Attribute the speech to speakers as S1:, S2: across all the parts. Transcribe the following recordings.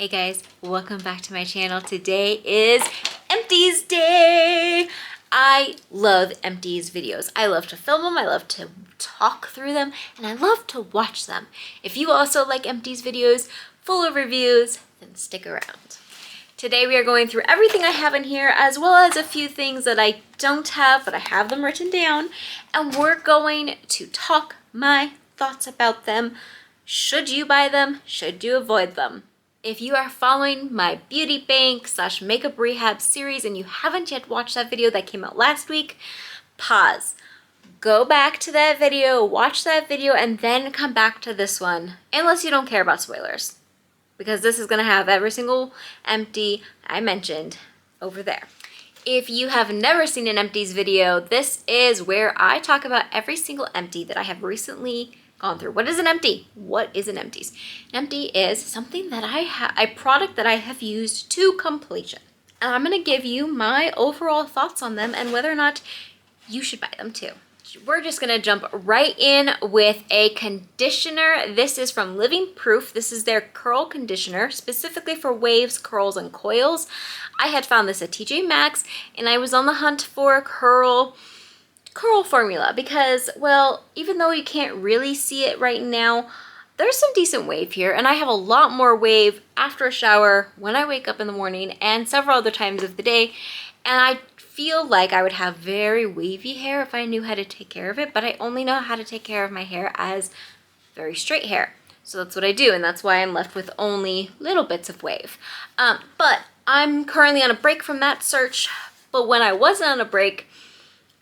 S1: Hey guys, welcome back to my channel. Today is Empties Day. I love Empties videos. I love to film them, I love to talk through them, and I love to watch them. If you also like Empties videos full of reviews, then stick around. Today we are going through everything I have in here, as well as a few things that I don't have, but I have them written down, and we're going to talk my thoughts about them. Should you buy them? Should you avoid them? If you are following my beauty bank / makeup rehab series and you haven't yet watched that video that came out last week, pause. Go back to that video, watch that video, and then come back to this one, unless you don't care about spoilers. Because this is going to have every single empty I mentioned over there. If you have never seen an empties video, this is where I talk about every single empty that I have recently gone through. What is an empty? What is an empties? An empty is something that a product that I have used to completion. And I'm going to give you my overall thoughts on them and whether or not you should buy them too. We're just going to jump right in with a conditioner. This is from Living Proof. This is their curl conditioner, specifically for waves, curls, and coils. I had found this at TJ Maxx, and I was on the hunt for a curl formula because, well, even though you can't really see it right now, there's some decent wave here, and I have a lot more wave after a shower, when I wake up in the morning, and several other times of the day, and I feel like I would have very wavy hair if I knew how to take care of it, but I only know how to take care of my hair as very straight hair. So that's what I do, and that's why I'm left with only little bits of wave. But I'm currently on a break from that search, but when I wasn't on a break,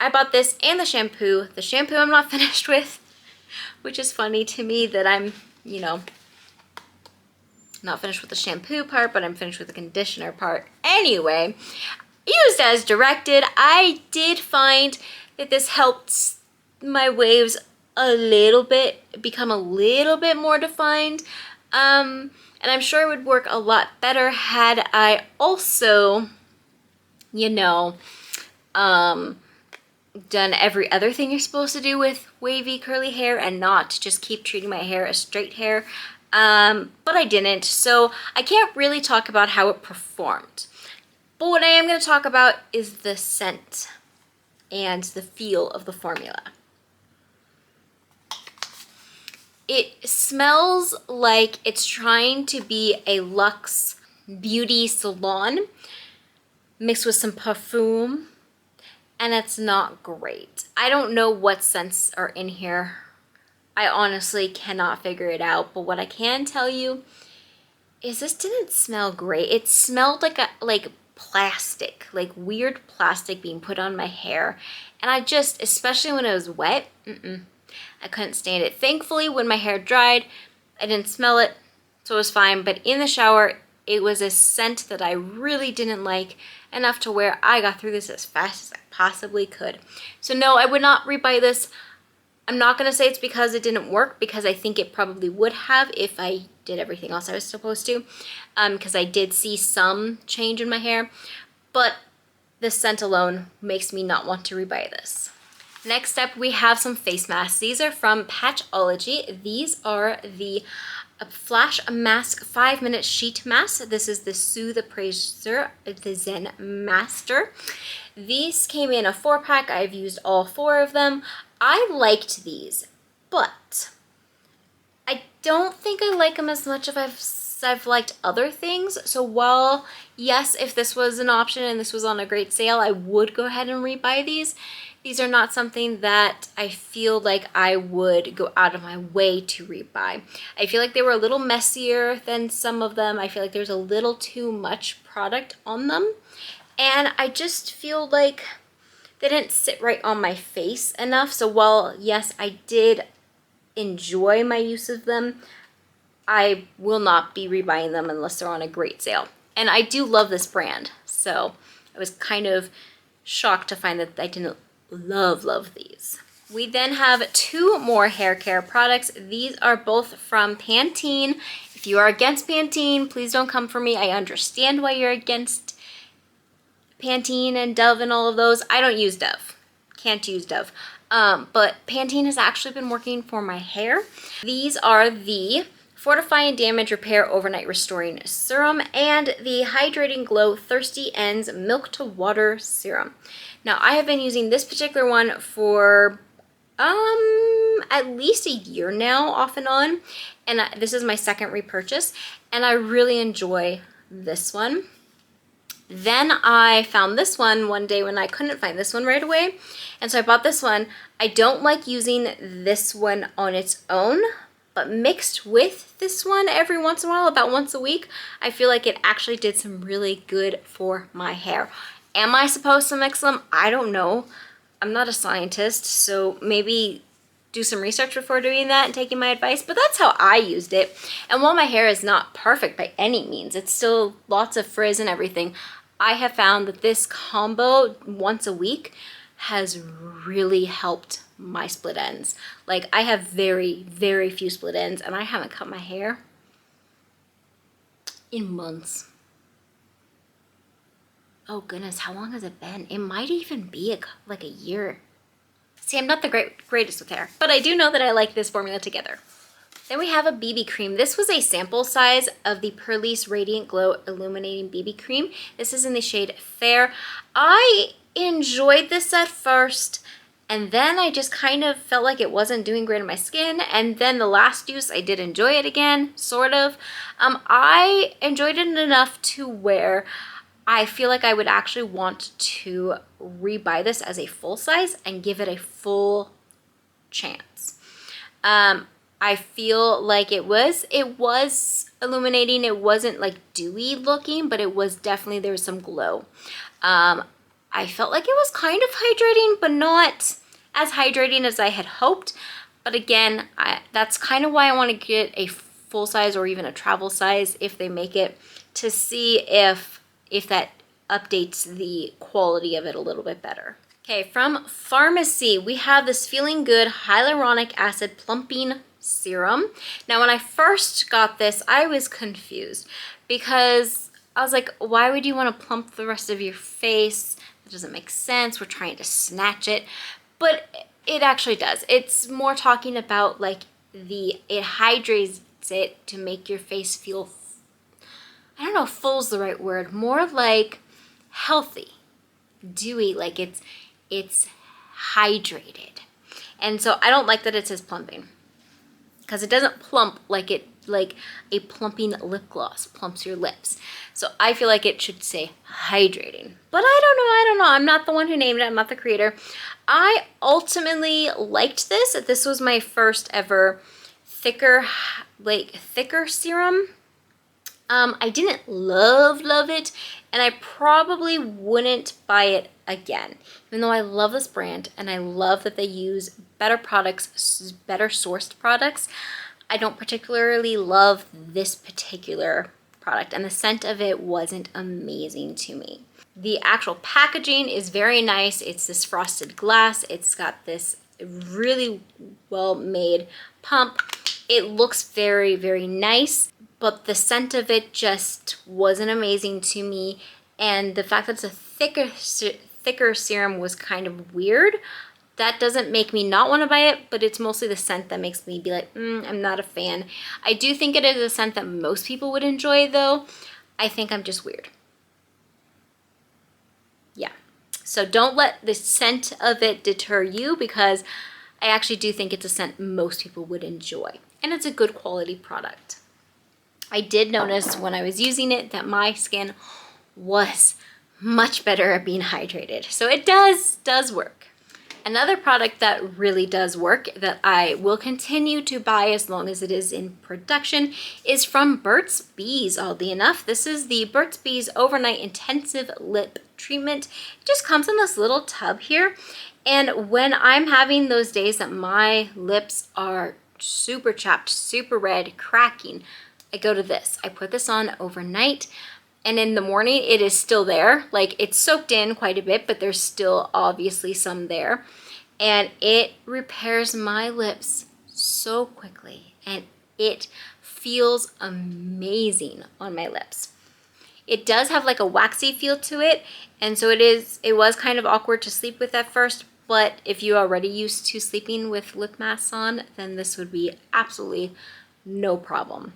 S1: I bought this and the shampoo. The shampoo I'm not finished with, which is funny to me that I'm, not finished with the shampoo part, but I'm finished with the conditioner part. Anyway, used as directed, I did find that this helps my waves a little bit, become a little bit more defined. And I'm sure it would work a lot better had I also, done every other thing you're supposed to do with wavy curly hair and not just keep treating my hair as straight hair. But I didn't, so I can't really talk about how it performed. But what I am going to talk about is the scent and the feel of the formula. It smells like it's trying to be a luxe beauty salon mixed with some perfume, and it's not great. I don't know what scents are in here. I honestly cannot figure it out, but what I can tell you is this didn't smell great. It smelled like plastic, like weird plastic being put on my hair. And I just, especially when it was wet, I couldn't stand it. Thankfully, when my hair dried, I didn't smell it, so it was fine. But in the shower, it was a scent that I really didn't like, enough to where I got through this as fast as I possibly could. So no, I would not rebuy this. I'm not going to say it's because it didn't work, because I think it probably would have if I did everything else I was supposed to, because I did see some change in my hair, but the scent alone makes me not want to rebuy this. Next up, we have some face masks. These are from Patchology. These are the Flash Mask 5-minute sheet mask. This is the Soothe Appraiser, the Zen Master. These came in a 4-pack. I've used all 4 of them. I liked these, but I don't think I like them as much as I've liked other things. So while, yes, if this was an option and this was on a great sale, I would go ahead and rebuy these. These are not something that I feel like I would go out of my way to rebuy. I feel like they were a little messier than some of them. I feel like there's a little too much product on them. And I just feel like they didn't sit right on my face enough. So while, yes, I did enjoy my use of them, I will not be rebuying them unless they're on a great sale. And I do love this brand. So I was kind of shocked to find that I didn't love these. We then have 2 more hair care products. These are both from Pantene. If you are against Pantene, please don't come for me. I understand why you're against Pantene and Dove and all of those. I don't use Dove. Can't use Dove. But Pantene has actually been working for my hair. These are the Fortify and Damage Repair Overnight Restoring Serum, and the Hydrating Glow Thirsty Ends Milk to Water Serum. Now, I have been using this particular one for at least a year now, off and on, and this is my second repurchase, and I really enjoy this one. Then I found this one day when I couldn't find this one right away, and so I bought this one. I don't like using this one on its own, but mixed with this one every once in a while, about once a week, I feel like it actually did some really good for my hair. Am I supposed to mix them? I don't know. I'm not a scientist, so maybe do some research before doing that and taking my advice, but that's how I used it. And while my hair is not perfect by any means, it's still lots of frizz and everything, I have found that this combo once a week has really helped my split ends. Like, I have very, very few split ends, and I haven't cut my hair in months. Oh goodness, how long has it been? It might even be like a year. See, I'm not the greatest with hair, but I do know that I like this formula together. Then we have a BB cream. This was a sample size of the Purlisse Radiant Glow Illuminating BB Cream. This is in the shade Fair. I enjoyed this at first, and then I just kind of felt like it wasn't doing great on my skin, and then the last use I did enjoy it again, sort of. I enjoyed it enough to where I feel like I would actually want to rebuy this as a full size and give it a full chance. I feel like it was illuminating. It wasn't like dewy looking, but it was definitely, there was some glow. I felt like it was kind of hydrating, but not as hydrating as I had hoped. But again, that's kind of why I want to get a full size or even a travel size if they make it, to see if that updates the quality of it a little bit better. Okay, from Pharmacy, we have this Feeling Good Hyaluronic Acid Plumping Serum. Now, when I first got this, I was confused because I was like, why would you want to plump the rest of your face? That doesn't make sense. We're trying to snatch it. But it actually does. It's more talking about like it hydrates it to make your face feel, I don't know if full's the right word, more like healthy, dewy, like it's hydrated. And so I don't like that it says plumping, because it doesn't plump like a plumping lip gloss plumps your lips. So I feel like it should say hydrating. But I don't know. I'm not the one who named it. I'm not the creator. I ultimately liked this. This was my first ever thicker serum. I didn't love it, and I probably wouldn't buy it again, even though I love this brand and I love that they use better products, better sourced products. I don't particularly love this particular product, and the scent of it wasn't amazing to me. The actual packaging is very nice. It's this frosted glass. It's got this really well made pump. It looks very, very nice, but the scent of it just wasn't amazing to me. And the fact that it's a thicker serum was kind of weird. That doesn't make me not want to buy it, but it's mostly the scent that makes me be like, I'm not a fan. I do think it is a scent that most people would enjoy, though. I think I'm just weird. Yeah. So don't let the scent of it deter you, because I actually do think it's a scent most people would enjoy. And it's a good quality product. I did notice when I was using it that my skin was much better at being hydrated. So it does work. Another product that really does work, that I will continue to buy as long as it is in production, is from Burt's Bees, oddly enough. This is the Burt's Bees Overnight Intensive Lip Treatment. It just comes in this little tub here. And when I'm having those days that my lips are super chapped, super red, cracking, I go to this. I put this on overnight, and in the morning it is still there. Like, it's soaked in quite a bit, but there's still obviously some there. And it repairs my lips so quickly, and it feels amazing on my lips. It does have like a waxy feel to it, and so it was kind of awkward to sleep with at first, but if you're already used to sleeping with lip masks on, then this would be absolutely no problem.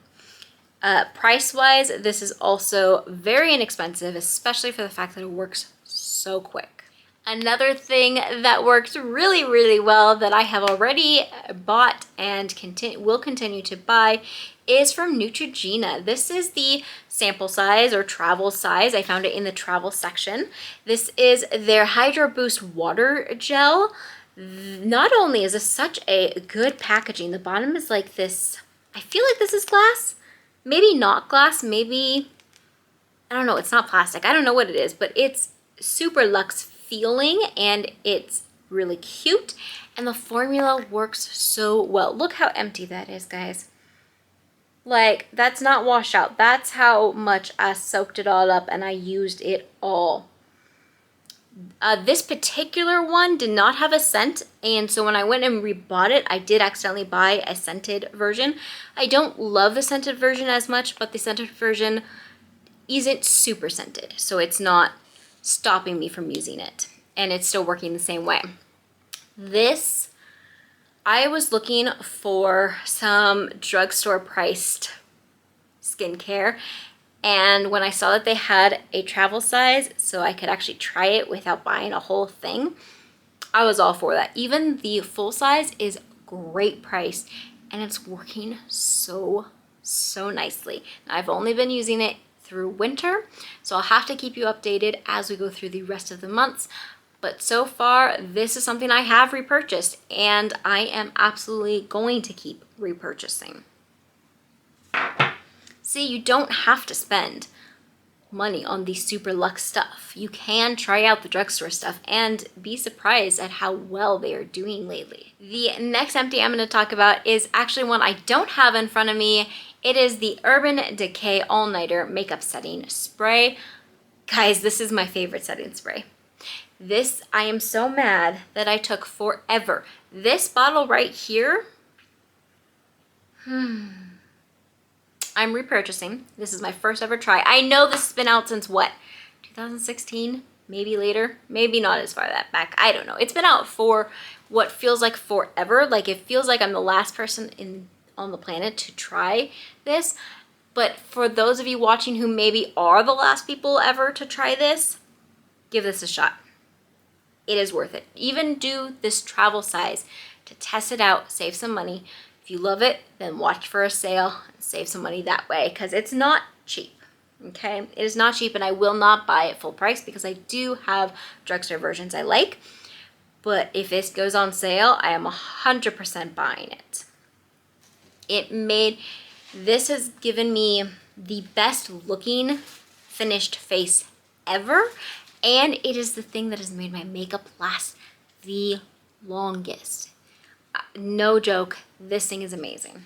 S1: Price-wise, this is also very inexpensive, especially for the fact that it works so quick. Another thing that works really, really well that I have already bought and will continue to buy is from Neutrogena. This is the sample size or travel size. I found it in the travel section. This is their Hydro Boost Water Gel. Not only is this such a good packaging, the bottom is like this, I feel like this is glass. Maybe not glass, maybe, I don't know, it's not plastic. I don't know what it is, but it's super luxe feeling and it's really cute. And the formula works so well. Look how empty that is, guys. Like, that's not wash out. That's how much I soaked it all up and I used it all. This particular one did not have a scent, and so when I went and rebought it, I did accidentally buy a scented version. I don't love the scented version as much, but the scented version isn't super scented, so it's not stopping me from using it, and it's still working the same way. This, I was looking for some drugstore priced skincare, and when I saw that they had a travel size so I could actually try it without buying a whole thing, I was all for that. Even the full size is great price and it's working so nicely. Now, I've only been using it through winter, so I'll have to keep you updated as we go through the rest of the months. But so far, this is something I have repurchased and I am absolutely going to keep repurchasing. See, you don't have to spend money on the super luxe stuff. You can try out the drugstore stuff and be surprised at how well they are doing lately. The next empty I'm going to talk about is actually one I don't have in front of me. It is the Urban Decay All Nighter Makeup Setting Spray. Guys, this is my favorite setting spray. This, I am so mad that I took forever. This bottle right here, I'm repurchasing. This is my first ever try. I know this has been out since what? 2016? Maybe later? Maybe not as far that back. I don't know. It's been out for what feels like forever. Like it feels like I'm the last person on the planet to try this. But for those of you watching who maybe are the last people ever to try this, give this a shot. It is worth it. Even do this travel size to test it out, save some money. If you love it, then watch for a sale and save some money that way because it's not cheap, okay? It is not cheap and I will not buy it full price because I do have drugstore versions I like. But if this goes on sale, I am 100% buying it. This has given me the best looking finished face ever. And it is the thing that has made my makeup last the longest. No joke, this thing is amazing.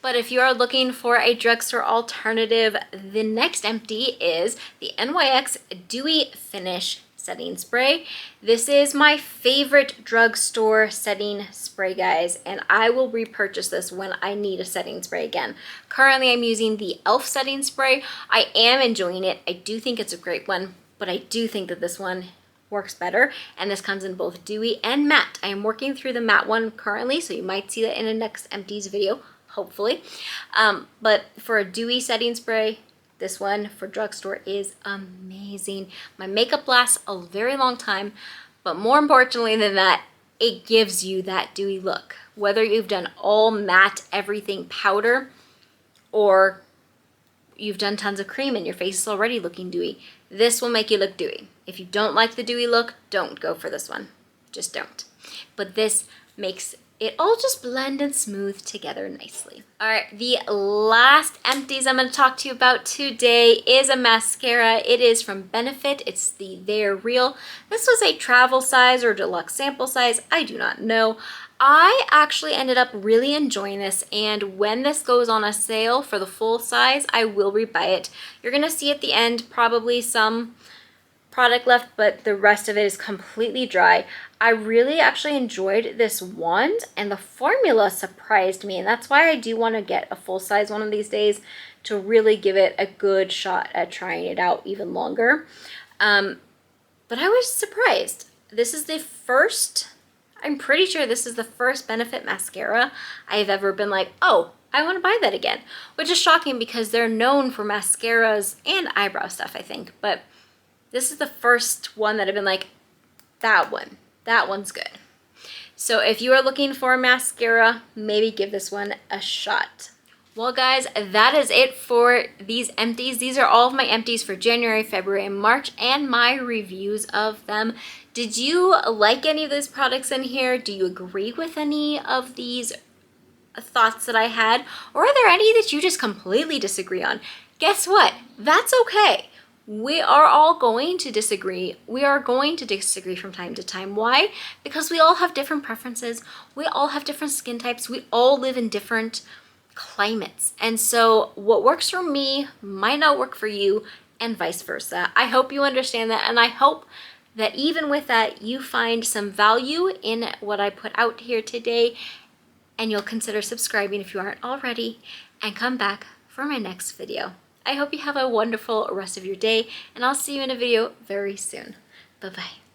S1: But if you are looking for a drugstore alternative, the next empty is the NYX Dewy Finish Setting Spray. This is my favorite drugstore setting spray, guys, and I will repurchase this when I need a setting spray again. Currently, I'm using the e.l.f. setting spray. I am enjoying it. I do think it's a great one, but I do think that this one works better, and this comes in both dewy and matte. I am working through the matte one currently, so you might see that in the next empties video, hopefully. But for a dewy setting spray, this one for drugstore is amazing. My makeup lasts a very long time, but more importantly than that, it gives you that dewy look. Whether you've done all matte everything powder or you've done tons of cream and your face is already looking dewy, this will make you look dewy. If you don't like the dewy look, don't go for this one. Just don't. But this makes it all just blend and smooth together nicely. All right, the last empties I'm gonna talk to you about today is a mascara. It is from Benefit. It's the They're Real. This was a travel size or deluxe sample size. I do not know. I actually ended up really enjoying this, and when this goes on a sale for the full size, I will rebuy it. You're gonna see at the end probably some product left, but the rest of it is completely dry. I really actually enjoyed this wand, and the formula surprised me, and that's why I do want to get a full size one of these days to really give it a good shot at trying it out even longer. But I was surprised. This is the first, I'm pretty sure this is the first Benefit mascara I've ever been like, oh, I want to buy that again, which is shocking because they're known for mascaras and eyebrow stuff, I think. But this is the first one that I've been like, that one's good. So if you are looking for a mascara, maybe give this one a shot. Well guys, that is it for these empties. These are all of my empties for January, February, and March, and my reviews of them. Did you like any of those products in here? Do you agree with any of these thoughts that I had? Or are there any that you just completely disagree on? Guess what? That's okay. We are all going to disagree. We are going to disagree from time to time. Why? Because we all have different preferences. We all have different skin types. We all live in different climates. And so what works for me might not work for you, and vice versa. I hope you understand that, and I hope that even with that, you find some value in what I put out here today, and you'll consider subscribing if you aren't already, and come back for my next video. I hope you have a wonderful rest of your day, and I'll see you in a video very soon. Bye-bye.